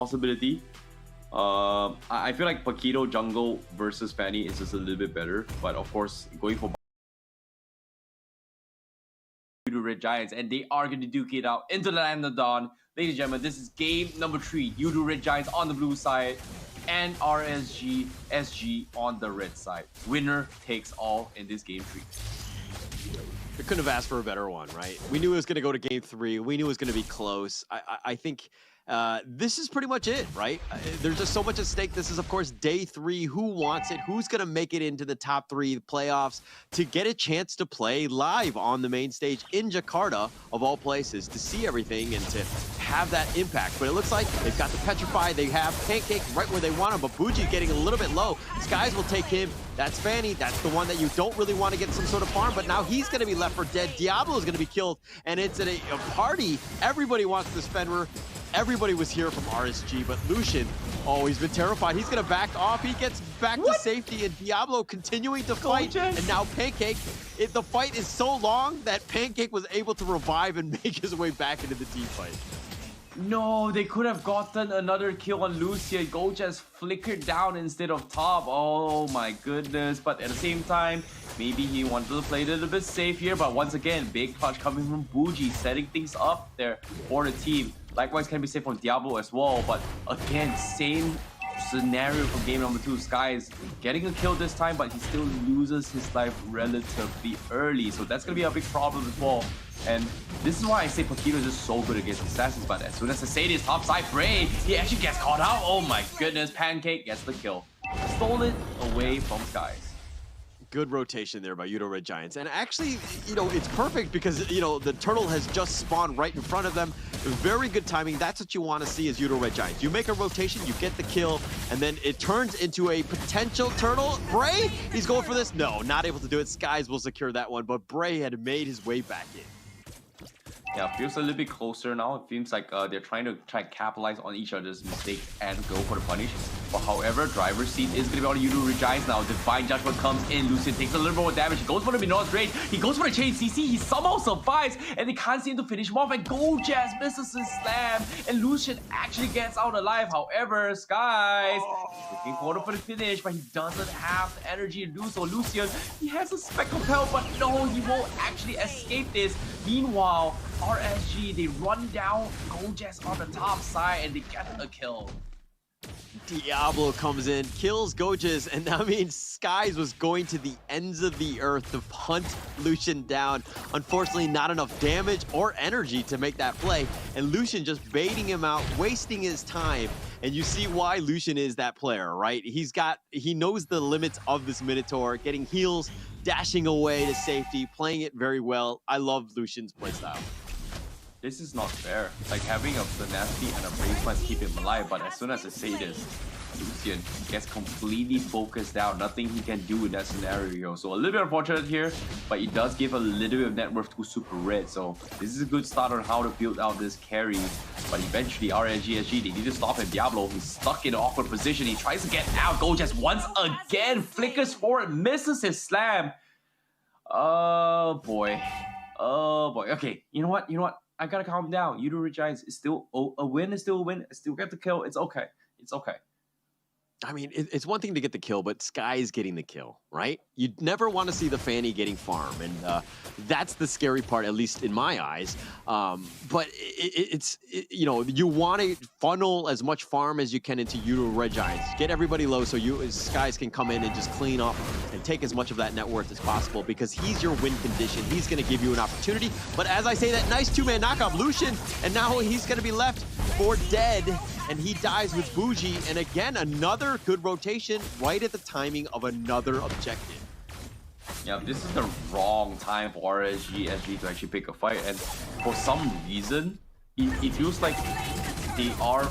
possibility. I feel like Paquito jungle versus Fanny is just a little bit better, but of course going for Yoodo Red Giants, and they are going to duke it out into the land of dawn. Ladies and gentlemen, this is game number 3. Yoodo Red Giants on the blue side, and RSG SG on the red side. Winner takes all in this game 3. We couldn't have asked for a better one, right? We knew it was going to go to game 3. We knew it was going to be close. I think this is pretty much it, right? There's just so much at stake. This is, of course, day 3. Who wants it? Who's going to make it into the top 3 playoffs to get a chance to play live on the main stage in Jakarta, of all places, to see everything and to have that impact? But it looks like they've got the Petrify. They have Pancake right where they want him, but Bougie getting a little bit low. Skies will take him. That's Fanny. That's the one that you don't really want to get some sort of farm, but now he's going to be left for dead. Diablo is going to be killed, and it's at a party. Everybody wants this Fenrir. Everybody was here from RSG, but Lucian, oh, he's been terrified. He's going to back off. He gets back to safety, and Diablo continuing to fight. And now Pancake, the fight is so long that Pancake was able to revive and make his way back into the team fight. No, they could have gotten another kill on Lucian. Go just flickered down instead of top. Oh my goodness. But at the same time, maybe he wanted to play a little bit safe here. But once again, big clutch coming from Bougie, setting things up there for the team. Likewise can be safe from Diablo as well. But again, same scenario from game number 2. Skies getting a kill this time, but he still loses his life relatively early. So that's going to be a big problem as well. And this is why I say Paquito is just so good against assassins, but as soon as I say this topside Bray, he actually gets caught out. Oh my goodness, Pancake gets the kill. Stole it away from Skies. Good rotation there by Yoodo Red Giants. And actually, you know, it's perfect because, you know, the turtle has just spawned right in front of them. Very good timing. That's what you want to see as Yoodo Red Giants. You make a rotation, you get the kill, and then it turns into a potential turtle. Bray, he's going for this. No, not able to do it. Skies will secure that one, but Bray had made his way back in. Yeah, feels a little bit closer now. It seems like they're trying to capitalize on each other's mistakes and go for the punish. But however, driver's seat is going to be on Yoodo Red Giants now. Divine Judgment comes in. Lucian takes a little bit more damage. He goes for the Minotaur's Rage. He goes for the Chain CC. He somehow survives, and they can't seem to finish him off. And Gojaz misses his slam, and Lucian actually gets out alive. However, Skies looking forward for the finish, but he doesn't have the energy to do so. Lucian, he has a speck of health, but no, he won't actually escape this. Meanwhile, RSG, they run down Gojaz on the top side and they get a kill. Diablo comes in, kills Gojaz, and that means Skies was going to the ends of the earth to hunt Lucian down. Unfortunately, not enough damage or energy to make that play, and Lucian just baiting him out, wasting his time. And you see why Lucian is that player, right? He knows the limits of this Minotaur, getting heals, dashing away to safety, playing it very well. I love Lucian's playstyle. This is not fair. Like having a Tenacity and a Brave might keep him alive, but as soon as I say this, Lucian gets completely focused down. Nothing he can do in that scenario. So a little bit unfortunate here, but it does give a little bit of net worth to Super Red. So this is a good start on how to build out this carry. But eventually RSG, they need to stop him. Diablo, he's stuck in an awkward position. He tries to get out. Gojaz once again flickers forward, misses his slam. Oh boy. Oh boy. Okay, you know what? I gotta calm down. Yoodo Red Giants is still a win. Is still a win. I still get the kill. It's okay. It's okay. I mean, it's one thing to get the kill, but Sky's getting the kill, right? You'd never want to see the Fanny getting farm, and that's the scary part, at least in my eyes. But it's you know, you want to funnel as much farm as you can into Yoodo Red Giants. Get everybody low so you as Skies can come in and just clean up and take as much of that net worth as possible, because he's your win condition. He's going to give you an opportunity. But as I say, that nice two-man knockoff, Lucian, and now he's going to be left for dead, and he dies with Bougie. And again, another good rotation right at the timing of another objective. Yeah, this is the wrong time for RSG to actually pick a fight, and for some reason, it feels like they are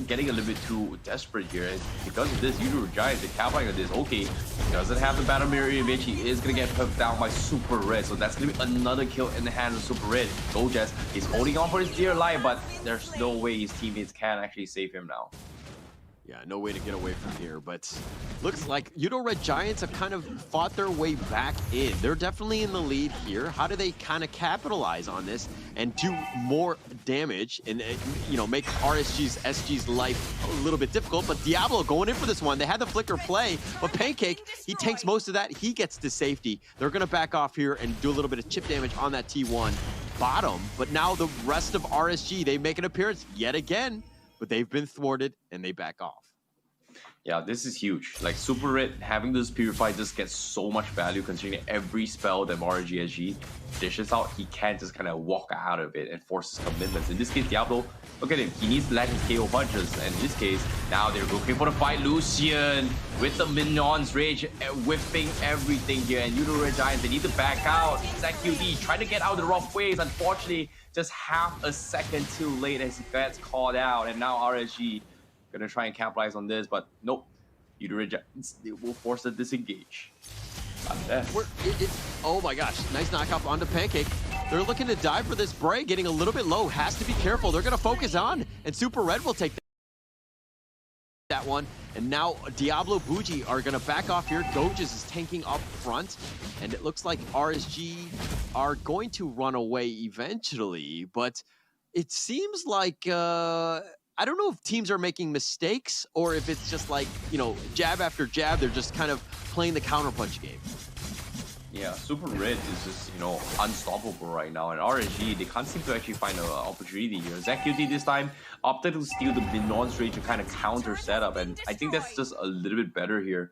getting a little bit too desperate here. And because of this, Yoodo Red Giants, they capitalizing on this. Okay, he doesn't have the battle mirror image. He is gonna get poked down by Super Red, so that's gonna be another kill in the hands of Super Red. Gojaz is holding on for his dear life, but there's no way his teammates can actually save him now. Yeah, no way to get away from here, but looks like Yoodo Red Giants have kind of fought their way back in. They're definitely in the lead here. How do they kind of capitalize on this and do more damage and, you know, make SG's life a little bit difficult? But Diablo going in for this one. They had the flicker play, but Pancake, he takes most of that. He gets to safety. They're going to back off here and do a little bit of chip damage on that T1 bottom. But now the rest of RSG, they make an appearance yet again. But they've been thwarted and they back off. Yeah, this is huge. Like Super Red having this Purify just gets so much value considering every spell that RGSG dishes out, he can't just kind of walk out of it and force his commitments. In this case, Diablo, look at him. He needs to land his KO punches. And in this case, now they're looking for the fight. Lucian with the Minion's Rage, whipping everything here. And Yoodo Red Giants, they need to back out. ZQD trying to get out of the rough ways. Unfortunately, just half a second too late as he gets called out. And now RSG gonna try and capitalize on this, but nope. Yoodo Red Giants, they will force a disengage. Oh my gosh, nice knockoff onto Pancake. They're looking to dive for this. Bray getting a little bit low, has to be careful. They're gonna focus on, and Super Red will take that one. And now Diablo Bougie are gonna back off here. Doges is tanking up front, and it looks like RSG are going to run away eventually, but it seems like I don't know if teams are making mistakes or if it's just like, you know, jab after jab, they're just kind of playing the counterpunch game. Yeah, Super Red is just, you know, unstoppable right now. And RSG, they can't seem to actually find an opportunity here. ZQD this time opted to steal the Minion's Rage to kind of counter setup. And I think that's just a little bit better here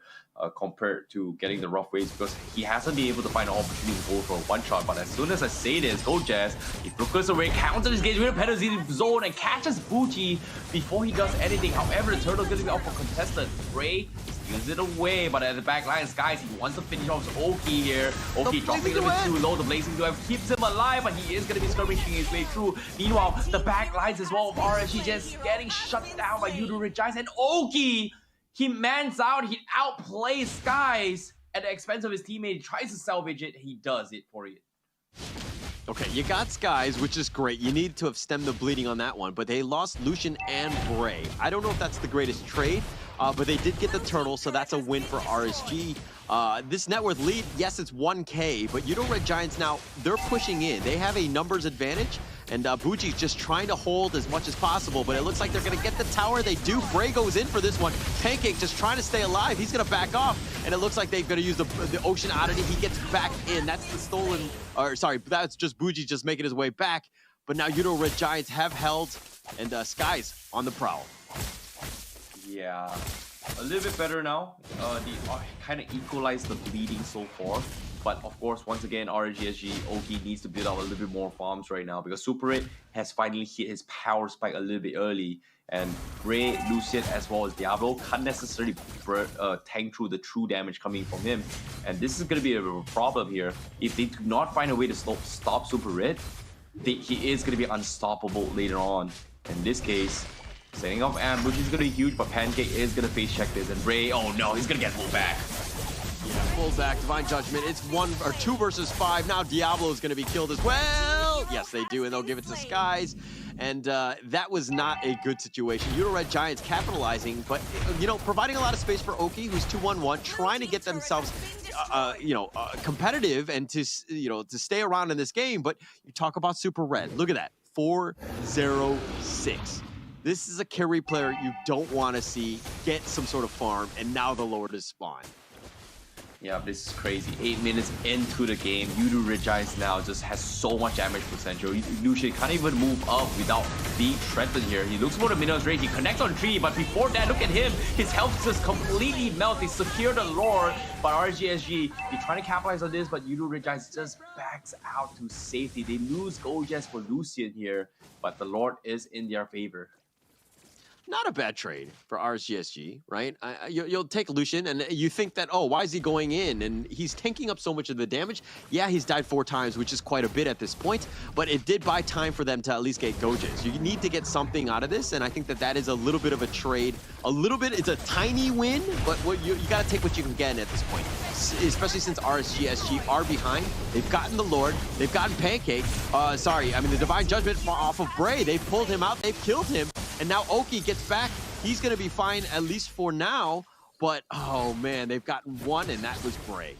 compared to getting the rough waves because he hasn't been able to find an opportunity to go for a one-shot. But as soon as I say this, go Jazz, he flickers away, counters his with a penalty zone and catches Bougie before he does anything. However, the turtle gonna be out for contested. Bray steals it away, but at the back line, Skies, he wants to finish off Oki here. Oki dropping a little bit too low. The Blazing Duel keeps him alive, but he is gonna be skirmishing his way through. Meanwhile, the back lines as well of RSG just getting shut down by Yoodo Red Giants, and Oki, he mans out, he outplays Skies at the expense of his teammate. He tries to salvage it, he does it for you. Okay, you got Skies, which is great. You need to have stemmed the bleeding on that one, but they lost Lucian and Bray. I don't know if that's the greatest trade, but they did get the turtle, so that's a win for RSG. This net worth lead, yes, it's 1K, but Yoodo Red Giants now, they're pushing in. They have a numbers advantage, and Buji's just trying to hold as much as possible, but it looks like they're going to get the tower. They do. Bray goes in for this one. Pancake just trying to stay alive. He's going to back off, and it looks like they're going to use the Ocean Oddity. He gets back in. That's the stolen, or sorry, that's just Buji just making his way back, but now Yoodo Red Giants have held, and Skies on the prowl. Yeah, a little bit better now. They kind of equalized the bleeding so far. But of course, once again, RGSG, Oki needs to build up a little bit more farms right now because Super Red has finally hit his power spike a little bit early. And Ray, Lucian, as well as Diablo can't necessarily tank through the true damage coming from him. And this is going to be a problem here. If they do not find a way to stop Super Red, he is going to be unstoppable later on. In this case, setting up ambush is going to be huge, but Pancake is going to face check this. And Ray, oh no, he's going to get pulled back. Yeah, full back, Divine Judgment. It's 2 versus 5. Now Diablo is going to be killed as well. Yes, they do, and they'll give it to Skies. And that was not a good situation. Yoodo Red Giants capitalizing, but, you know, providing a lot of space for Oki, who's 2-1-1, trying to get themselves, competitive and to, to stay around in this game. But you talk about Super Red. Look at that, 4-0-6. This is a carry player you don't want to see get some sort of farm, and now the Lord is spawned. Yeah, this is crazy. 8 minutes into the game, Yoodo Red Giants now just has so much damage potential. Lucian can't even move up without being threatened here. He looks for the Minion's Rage, he connects on 3, but before that, look at him. His health just completely melts. They secure the Lord, but RGSG, they're trying to capitalize on this, but Yoodo Red Giants just backs out to safety. They lose Gojas for Lucian here, but the Lord is in their favor. Not a bad trade for RSGSG, right? You'll take Lucian, and you think that, oh, why is he going in? And he's tanking up so much of the damage. Yeah, he's died 4 times, which is quite a bit at this point, but it did buy time for them to at least get Gojas. You need to get something out of this, and I think that is a little bit of a trade. A little bit, it's a tiny win, but you got to take what you can get at this point, especially since RSGSG are behind. They've gotten the Lord, they've gotten Pancake. The Divine Judgment off of Bray. They've pulled him out, they've killed him. And now Oki gets back He's going to be fine, at least for now. But, oh, man, they've gotten one, and that was Bray.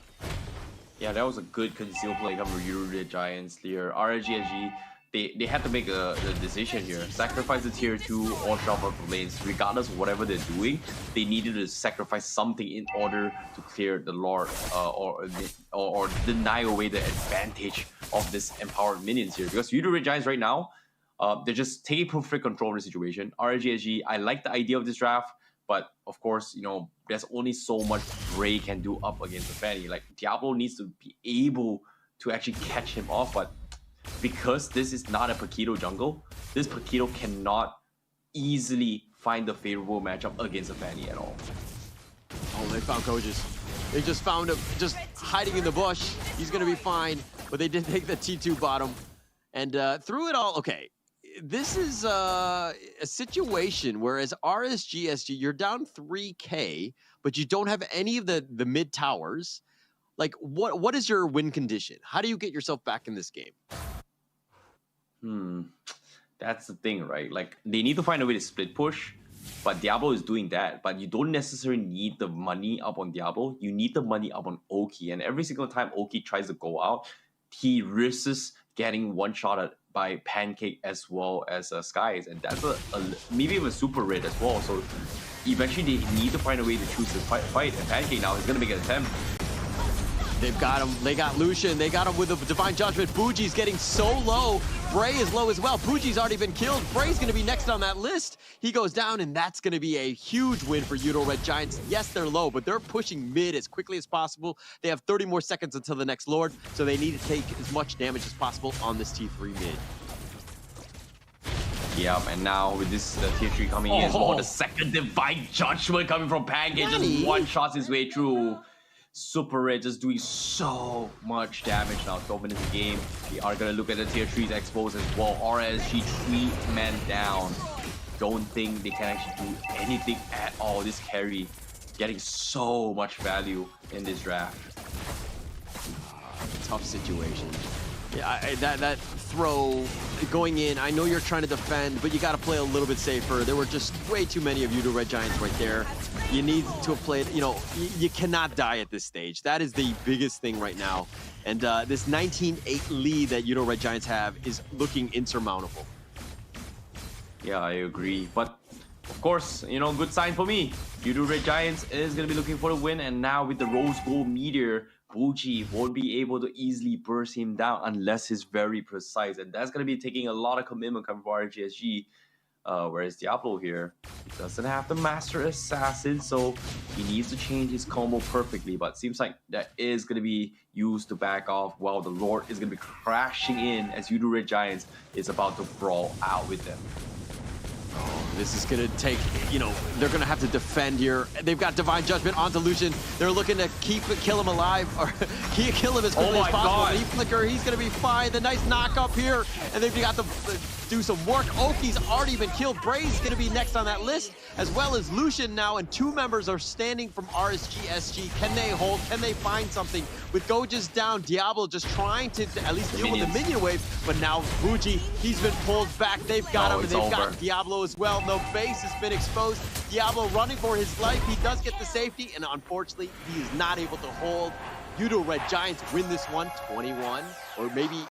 Yeah, that was a good conceal play coming from Yoodo Giants here. RSGSG, they had to make a decision here. Sacrifice the tier 2 or shuffle up the lanes. Regardless of whatever they're doing, they needed to sacrifice something in order to clear the Lord or deny away the advantage of this empowered minions here. Because Yoodo Giants right now, they're just taking perfect control of the situation. RSGSG, I like the idea of this draft. But of course, you know, there's only so much Bray can do up against the Fanny. Like, Diablo needs to be able to actually catch him off. But because this is not a Paquito jungle, this Paquito cannot easily find the favorable matchup against the Fanny at all. Oh, they found Coaches. They just found him just hiding in the bush. He's going to be fine. But they did take the T2 bottom. And through it all, okay. This is a situation where as RSGSG, you're down 3K, but you don't have any of the mid towers. Like, what is your win condition? How do you get yourself back in this game? That's the thing, right? Like, they need to find a way to split push, but Diablo is doing that. But you don't necessarily need the money up on Diablo. You need the money up on Oki. And every single time Oki tries to go out, he risks getting one-shotted by Pancake as well as Skies, and that's a maybe even super red as well. So eventually they need to find a way to choose the fight, and Pancake now is gonna make an attempt. They've got him. They got Lucian. They got him with the Divine Judgment. Buji's getting so low. Bray is low as well. Buji's already been killed. Bray's going to be next on that list. He goes down, and that's going to be a huge win for Yoodo Red Giants. Yes, they're low, but they're pushing mid as quickly as possible. They have 30 more seconds until the next Lord, so they need to take as much damage as possible on this T3 mid. Yep, and now with this tier 3 coming in as well, the second Divine Judgment coming from Pancake, just one-shots his way through. Super Red just doing so much damage now to open this game. We are going to look at the tier 3s exposed as well. RSG 3 man down. Don't think they can actually do anything at all. This carry getting so much value in this draft. Tough situation. Yeah, that throw going in, I know you're trying to defend, but you got to play a little bit safer. There were just way too many of Yoodo Red Giants right there. You need to have played, you know, you cannot die at this stage. That is the biggest thing right now. And this 19-8 lead that Yoodo Red Giants have is looking insurmountable. Yeah, I agree. But of course, you know, good sign for me. Yoodo Red Giants is going to be looking for the win. And now with the Rose Gold Meteor, Buji won't be able to easily burst him down unless he's very precise. And that's going to be taking a lot of commitment coming from RGSG. Whereas Diablo here, he doesn't have the Master Assassin, so he needs to change his combo perfectly. But seems like that is going to be used to back off while the Lord is going to be crashing in as Yoodo Red Giants is about to brawl out with them. This is going to take, you know, they're going to have to defend here. They've got Divine Judgment onto Lucian. They're looking to kill him alive, or kill him as quickly as possible. He flicker, he's going to be fine. The nice knock up here, and they've got to do some work. Oki's already been killed. Bray's going to be next on that list, as well as Lucian now, and two members are standing from RSGSG. Can they hold? Can they find something? With Gojas down, Diablo just trying to at least deal with the minion wave, but now Buji, he's been pulled back. They've got him, and they've got Diablo as well. No base has been exposed. Diablo running for his life. He does get the safety, and unfortunately, he is not able to hold. Yoodo Red Giants win this one 21, or maybe